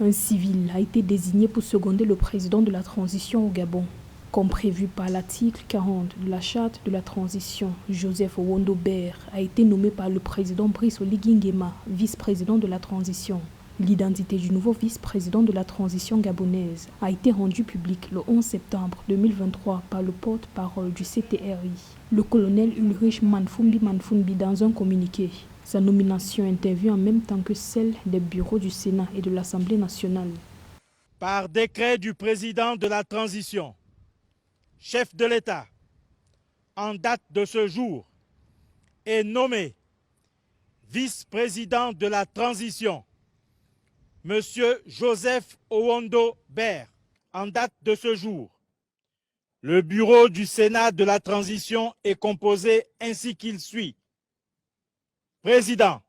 Un civil a été désigné pour seconder le président de la transition au Gabon. Comme prévu par l'article 40 de la charte de la transition, Joseph Owondo Ber a été nommé par le président Brice Oligui Nguema, vice-président de la transition. L'identité du nouveau vice-président de la transition gabonaise a été rendue publique le 11 septembre 2023 par le porte-parole du CTRI, le colonel Ulrich Manfumbi dans un communiqué. Sa nomination intervient en même temps que celle des bureaux du Sénat et de l'Assemblée nationale. Par décret du président de la transition, chef de l'État, en date de ce jour, est nommé vice-président de la transition, M. Joseph Owondo Ber, en date de ce jour. Le bureau du Sénat de la transition est composé ainsi qu'il suit. Président,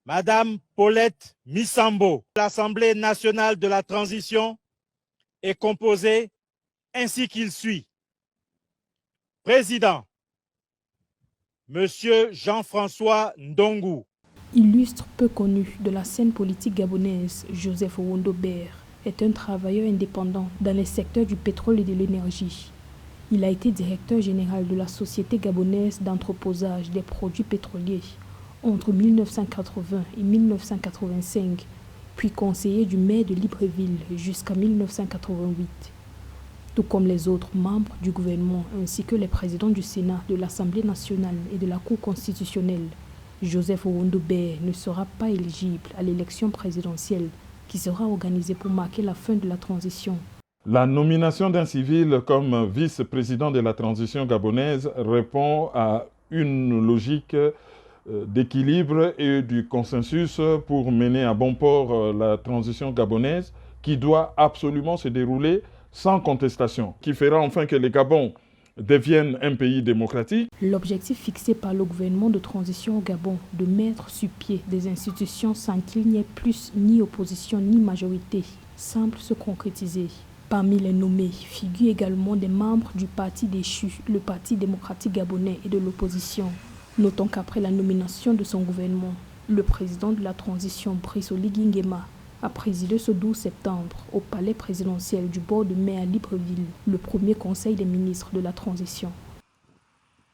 Madame Paulette Missambo. L'Assemblée nationale de la transition est composée ainsi qu'il suit. Président, Monsieur Jean-François Ndongo. Illustre peu connu de la scène politique gabonaise, Joseph Owondo Ber est un travailleur indépendant dans les secteurs du pétrole et de l'énergie. Il a été directeur général de la Société gabonaise d'entreposage des produits pétroliers entre 1980 et 1985, puis conseiller du maire de Libreville jusqu'à 1988. Tout comme les autres membres du gouvernement ainsi que les présidents du Sénat, de l'Assemblée nationale et de la Cour constitutionnelle, Joseph Owondo Ber ne sera pas éligible à l'élection présidentielle qui sera organisée pour marquer la fin de la transition. La nomination d'un civil comme vice-président de la transition gabonaise répond à une logique d'équilibre et du consensus pour mener à bon port la transition gabonaise qui doit absolument se dérouler sans contestation, qui fera enfin que le Gabon devienne un pays démocratique. L'objectif fixé par le gouvernement de transition au Gabon de mettre sur pied des institutions sans qu'il n'y ait plus ni opposition ni majorité semble se concrétiser. Parmi les nommés figurent également des membres du parti déchu, le Parti démocratique gabonais et de l'opposition. Notons qu'après la nomination de son gouvernement, le président de la transition, Brice Oligui Nguema, a présidé ce 12 septembre au palais présidentiel du bord de mer à Libreville le premier conseil des ministres de la transition.